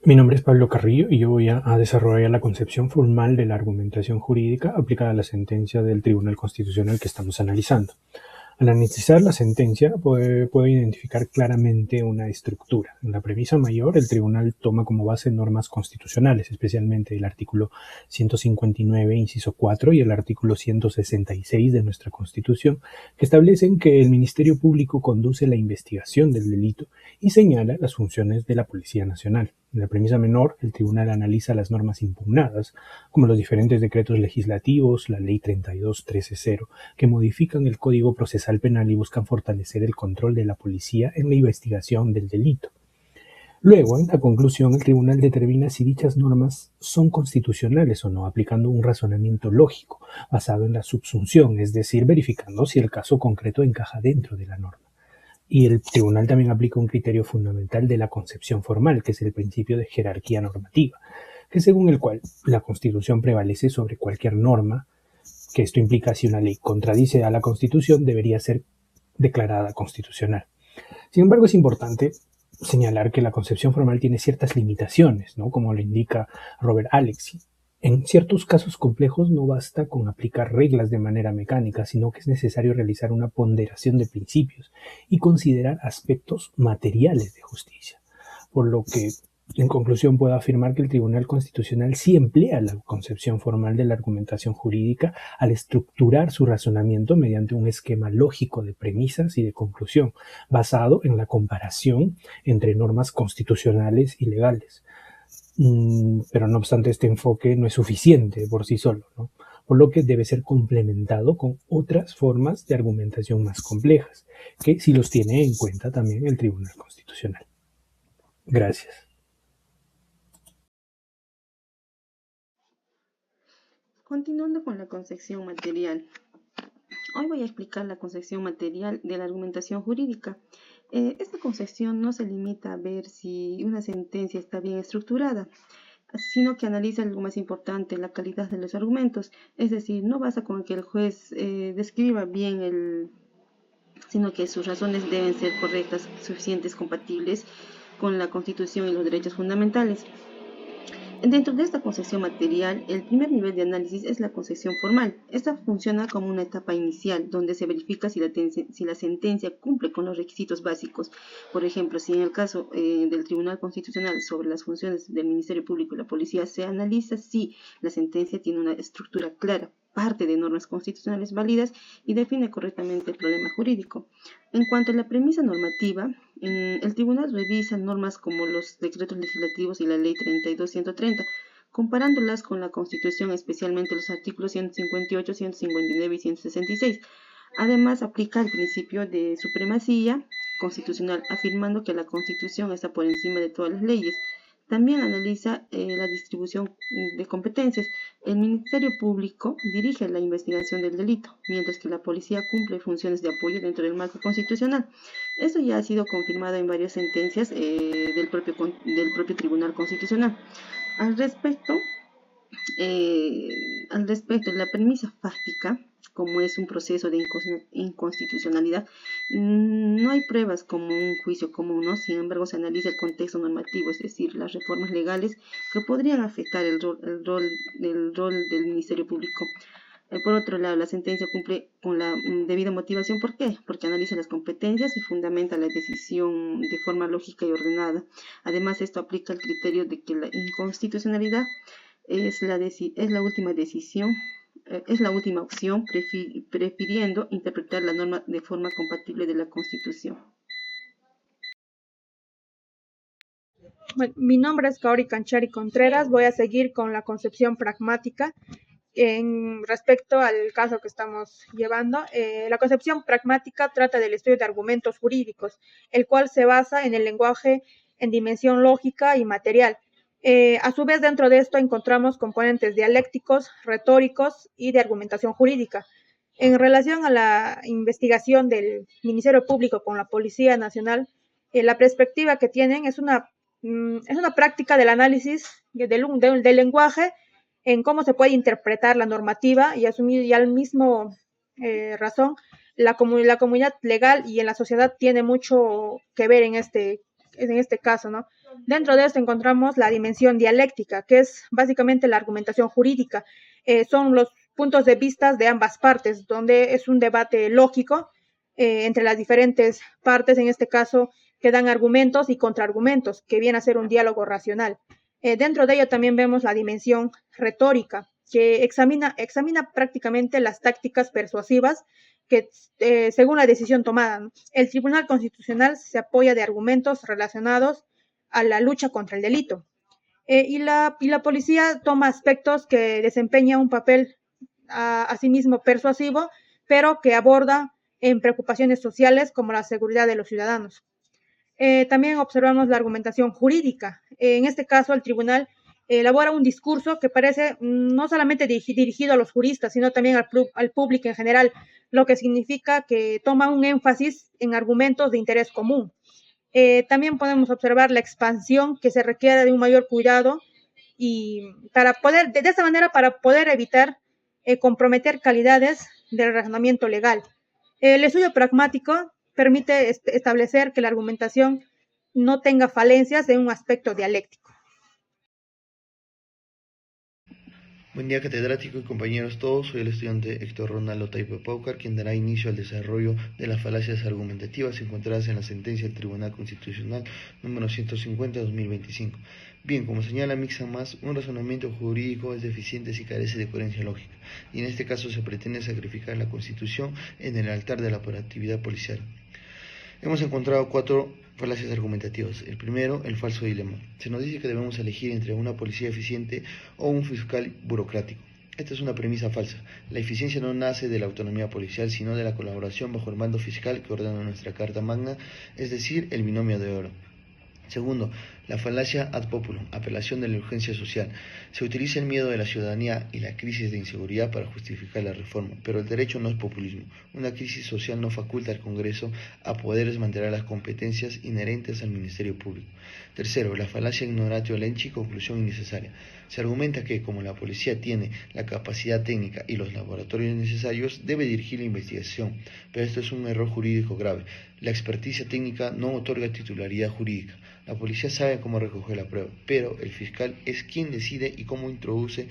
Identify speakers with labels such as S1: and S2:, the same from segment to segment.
S1: Mi nombre es Pablo Carrillo y yo voy a desarrollar la concepción formal de la argumentación jurídica aplicada a la sentencia del Tribunal Constitucional que estamos analizando. Al analizar la sentencia puedo identificar claramente una estructura. En la premisa mayor, el tribunal toma como base normas constitucionales, especialmente el artículo 159, inciso 4 y el artículo 166 de nuestra Constitución, que establecen que el Ministerio Público conduce la investigación del delito y señala las funciones de la Policía Nacional. En la premisa menor, el tribunal analiza las normas impugnadas, como los diferentes decretos legislativos, la Ley 32.13.0, que modifican el Código Procesal Penal y buscan fortalecer el control de la policía en la investigación del delito. Luego, en la conclusión, el tribunal determina si dichas normas son constitucionales o no, aplicando un razonamiento lógico basado en la subsunción, es decir, verificando si el caso concreto encaja dentro de la norma. Y el tribunal también aplica un criterio fundamental de la concepción formal, que es el principio de jerarquía normativa, que según el cual la Constitución prevalece sobre cualquier norma, que esto implica si una ley contradice a la Constitución debería ser declarada constitucional. Sin embargo, es importante señalar que la concepción formal tiene ciertas limitaciones, ¿no? Como lo indica Robert Alexy. En ciertos casos complejos no basta con aplicar reglas de manera mecánica, sino que es necesario realizar una ponderación de principios y considerar aspectos materiales de justicia. Por lo que, en conclusión, puedo afirmar que el Tribunal Constitucional sí emplea la concepción formal de la argumentación jurídica al estructurar su razonamiento mediante un esquema lógico de premisas y de conclusión, basado en la comparación entre normas constitucionales y legales. Pero no obstante, este enfoque no es suficiente por sí solo, ¿no? Por lo que debe ser complementado con otras formas de argumentación más complejas, que sí los tiene en cuenta también el Tribunal Constitucional. Gracias.
S2: Continuando con la concepción material. Hoy voy a explicar la concepción material de la argumentación jurídica. Esta concepción no se limita a ver si una sentencia está bien estructurada, sino que analiza algo más importante, la calidad de los argumentos. Es decir, no basta con que el juez describa bien sino que sus razones deben ser correctas, suficientes, compatibles con la Constitución y los derechos fundamentales. Dentro de esta concepción material, el primer nivel de análisis es la concepción formal. Esta funciona como una etapa inicial, donde se verifica si la sentencia cumple con los requisitos básicos. Por ejemplo, si en el caso del Tribunal Constitucional sobre las funciones del Ministerio Público y la Policía se analiza si la sentencia tiene una estructura clara, parte de normas constitucionales válidas y define correctamente el problema jurídico. En cuanto a la premisa normativa, el tribunal revisa normas como los decretos legislativos y la ley 32.130, comparándolas con la Constitución, especialmente los artículos 158, 159 y 166. Además, aplica el principio de supremacía constitucional, afirmando que la Constitución está por encima de todas las leyes. También analiza la distribución de competencias. El Ministerio Público dirige la investigación del delito, mientras que la policía cumple funciones de apoyo dentro del marco constitucional. Esto ya ha sido confirmado en varias sentencias del propio Tribunal Constitucional. Al respecto, la premisa fáctica, como es un proceso de inconstitucionalidad, no hay pruebas como un juicio común, ¿no? Sin embargo, se analiza el contexto normativo, es decir, las reformas legales que podrían afectar el rol del Ministerio Público. Por otro lado, la sentencia cumple con la debida motivación. ¿Por qué? Porque analiza las competencias y fundamenta la decisión de forma lógica y ordenada. Además, esto aplica el criterio de que la inconstitucionalidad es la última decisión, es la última opción, prefiriendo interpretar la norma de forma compatible de la Constitución.
S3: Bueno, mi nombre es Kaori Canchari Contreras. Voy a seguir con la concepción pragmática en respecto al caso que estamos llevando. La concepción pragmática trata del estudio de argumentos jurídicos, el cual se basa en el lenguaje en dimensión lógica y material. A su vez, dentro de esto encontramos componentes dialécticos, retóricos y de argumentación jurídica. En relación a la investigación del Ministerio Público con la Policía Nacional, la perspectiva que tienen es una práctica del análisis del lenguaje en cómo se puede interpretar la normativa y al mismo razón la comunidad legal y en la sociedad tiene mucho que ver en este en este caso, ¿no? Dentro de esto encontramos la dimensión dialéctica, que es básicamente la argumentación jurídica. Son los puntos de vista de ambas partes, donde es un debate lógico entre las diferentes partes, en este caso, que dan argumentos y contraargumentos, que viene a ser un diálogo racional. Dentro de ello también vemos la dimensión retórica, que examina prácticamente las tácticas persuasivas que según la decisión tomada, ¿no? El Tribunal Constitucional se apoya de argumentos relacionados a la lucha contra el delito. Y la policía toma aspectos que desempeña un papel asimismo persuasivo, pero que aborda en preocupaciones sociales como la seguridad de los ciudadanos. También observamos la argumentación jurídica. En este caso, el tribunal elabora un discurso que parece no solamente dirigido a los juristas, sino también al público en general, lo que significa que toma un énfasis en argumentos de interés común. También podemos observar la expansión que se requiere de un mayor cuidado y de esta manera para poder evitar comprometer calidades del razonamiento legal. El estudio pragmático permite establecer que la argumentación no tenga falencias en un aspecto dialéctico.
S4: Buen día, catedrático y compañeros todos. Soy el estudiante Héctor Ronaldo Taipe Paucar, quien dará inicio al desarrollo de las falacias argumentativas encontradas en la sentencia del Tribunal Constitucional número 150/2025. Bien, como señala Mixamas, un razonamiento jurídico es deficiente si carece de coherencia lógica, y en este caso se pretende sacrificar la Constitución en el altar de la operatividad policial. Hemos encontrado 4 falacias argumentativas. El primero, el falso dilema. Se nos dice que debemos elegir entre una policía eficiente o un fiscal burocrático. Esta es una premisa falsa. La eficiencia no nace de la autonomía policial, sino de la colaboración bajo el mando fiscal que ordena nuestra Carta Magna, es decir, el binomio de oro. Segundo, la falacia ad populum, apelación de la urgencia social. Se utiliza el miedo de la ciudadanía y la crisis de inseguridad para justificar la reforma, pero el derecho no es populismo. Una crisis social no faculta al Congreso a poder desmantelar las competencias inherentes al Ministerio Público. Tercero, la falacia ignoratio elenchi, conclusión innecesaria. Se argumenta que, como la policía tiene la capacidad técnica y los laboratorios necesarios, debe dirigir la investigación, pero esto es un error jurídico grave. La experticia técnica no otorga titularidad jurídica. La policía sabe cómo recoger la prueba, pero el fiscal es quien decide y cómo introduce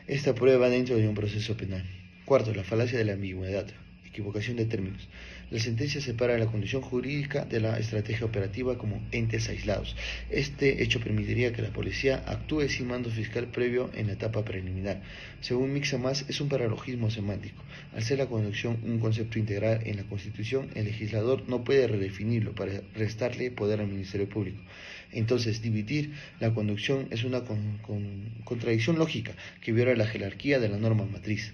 S4: esta prueba dentro de un proceso penal. Cuarto, la falacia de la ambigüedad, equivocación de términos. La sentencia separa la condición jurídica de la estrategia operativa como entes aislados. Este hecho permitiría que la policía actúe sin mando fiscal previo en la etapa preliminar. Según Mixamas, es un paralogismo semántico. Al ser la conducción un concepto integral en la Constitución, el legislador no puede redefinirlo para restarle poder al Ministerio Público. Entonces, dividir la conducción es una contradicción lógica que viola la jerarquía de la norma matriz.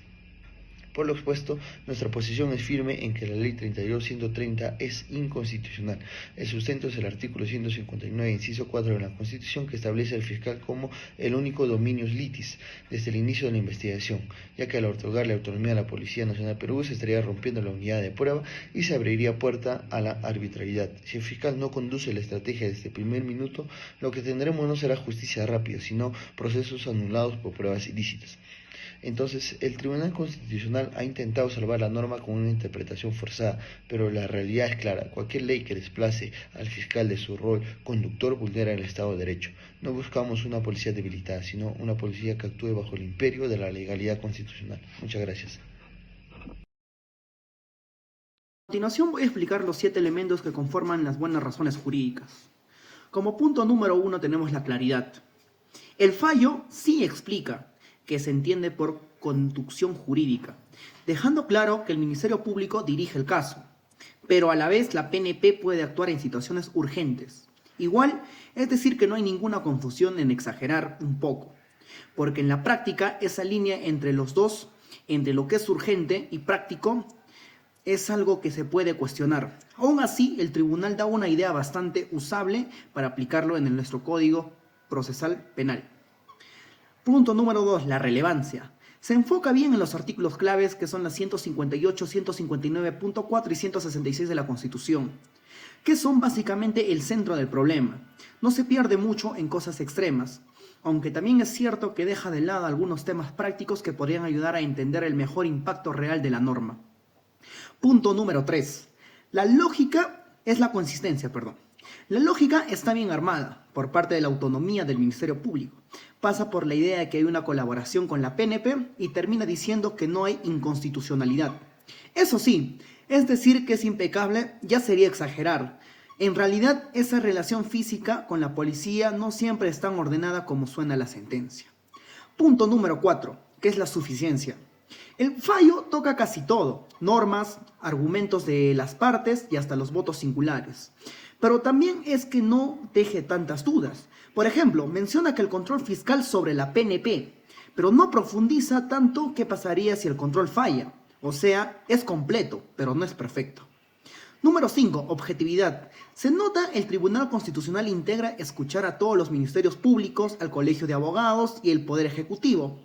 S4: Por lo expuesto, nuestra posición es firme en que la Ley 32.130 es inconstitucional. El sustento es el artículo 159, inciso 4 de la Constitución, que establece al fiscal como el único dominius litis desde el inicio de la investigación, ya que al otorgarle autonomía a la Policía Nacional Perú se estaría rompiendo la unidad de prueba y se abriría puerta a la arbitrariedad. Si el fiscal no conduce la estrategia desde el primer minuto, lo que tendremos no será justicia rápida, sino procesos anulados por pruebas ilícitas. Entonces, el Tribunal Constitucional ha intentado salvar la norma con una interpretación forzada, pero la realidad es clara. Cualquier ley que desplace al fiscal de su rol conductor vulnera el Estado de Derecho. No buscamos una policía debilitada, sino una policía que actúe bajo el imperio de la legalidad constitucional. Muchas gracias.
S5: A continuación voy a explicar los 7 elementos que conforman las buenas razones jurídicas. Como punto número 1 tenemos la claridad. El fallo sí explica, que se entiende por conducción jurídica, dejando claro que el Ministerio Público dirige el caso, pero a la vez la PNP puede actuar en situaciones urgentes. Igual, es decir que no hay ninguna confusión en exagerar un poco, porque en la práctica esa línea entre los dos, entre lo que es urgente y práctico, es algo que se puede cuestionar. Aún así, el tribunal da una idea bastante usable para aplicarlo en nuestro Código Procesal Penal. Punto número 2, la relevancia. Se enfoca bien en los artículos claves que son las 158, 159.4 y 166 de la Constitución, que son básicamente el centro del problema. No se pierde mucho en cosas extremas, aunque también es cierto que deja de lado algunos temas prácticos que podrían ayudar a entender el mejor impacto real de la norma. Punto número 3. La lógica es la consistencia, La lógica está bien armada por parte de la autonomía del Ministerio Público. Pasa por la idea de que hay una colaboración con la PNP y termina diciendo que no hay inconstitucionalidad. Eso sí, es decir que es impecable ya sería exagerar. En realidad, esa relación física con la policía no siempre es tan ordenada como suena la sentencia. Punto número 4, que es la suficiencia. El fallo toca casi todo, normas, argumentos de las partes y hasta los votos singulares. Pero también es que no deje tantas dudas. Por ejemplo, menciona que el control fiscal sobre la PNP, pero no profundiza tanto qué pasaría si el control falla. O sea, es completo, pero no es perfecto. Número 5. Objetividad. Se nota el Tribunal Constitucional integra escuchar a todos los ministerios públicos, al Colegio de Abogados y el Poder Ejecutivo.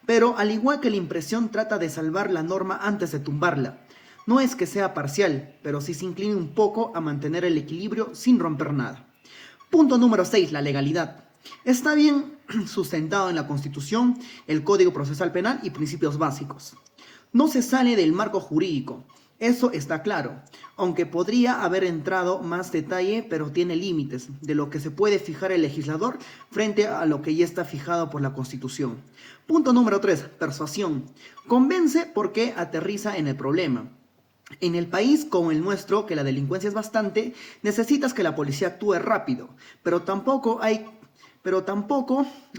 S5: Pero al igual que la impresión trata de salvar la norma antes de tumbarla. No es que sea parcial, pero sí se inclina un poco a mantener el equilibrio sin romper nada. Punto número 6. La legalidad. Está bien sustentado en la Constitución, el Código Procesal Penal y principios básicos. No se sale del marco jurídico, eso está claro, aunque podría haber entrado más detalle, pero tiene límites de lo que se puede fijar el legislador frente a lo que ya está fijado por la Constitución. Punto número 3. Persuasión. Convence porque aterriza en el problema. En el país como el nuestro, que la delincuencia es bastante, necesitas que la policía actúe rápido, pero tampoco,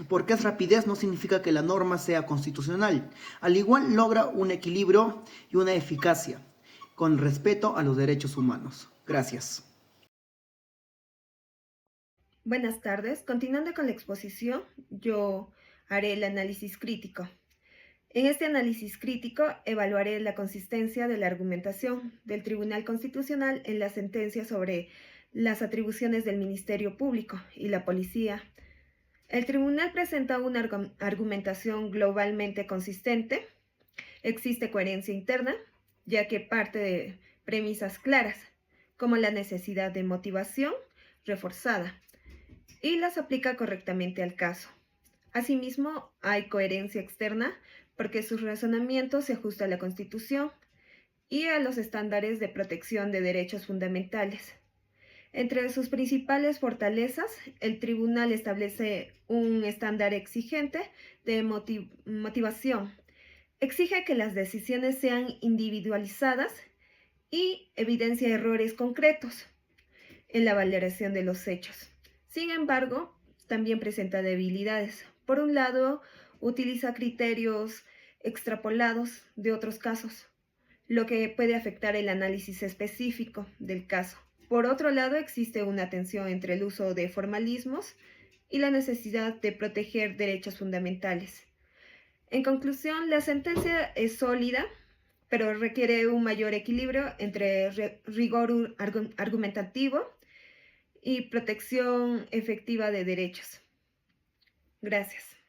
S5: porque es rapidez, no significa que la norma sea constitucional. Al igual logra un equilibrio y una eficacia, con respeto a los derechos humanos. Gracias.
S2: Buenas tardes. Continuando con la exposición, yo haré el análisis crítico. En este análisis crítico evaluaré la consistencia de la argumentación del Tribunal Constitucional en la sentencia sobre las atribuciones del Ministerio Público y la Policía. El Tribunal presenta una argumentación globalmente consistente. Existe coherencia interna, ya que parte de premisas claras, como la necesidad de motivación reforzada, y las aplica correctamente al caso. Asimismo, hay coherencia externa, porque su razonamiento se ajusta a la Constitución y a los estándares de protección de derechos fundamentales. Entre sus principales fortalezas, el tribunal establece un estándar exigente de motivación. Exige que las decisiones sean individualizadas y evidencia errores concretos en la valoración de los hechos. Sin embargo, también presenta debilidades. Por un lado, utiliza criterios extrapolados de otros casos, lo que puede afectar el análisis específico del caso. Por otro lado, existe una tensión entre el uso de formalismos y la necesidad de proteger derechos fundamentales. En conclusión, la sentencia es sólida, pero requiere un mayor equilibrio entre rigor argumentativo y protección efectiva de derechos. Gracias.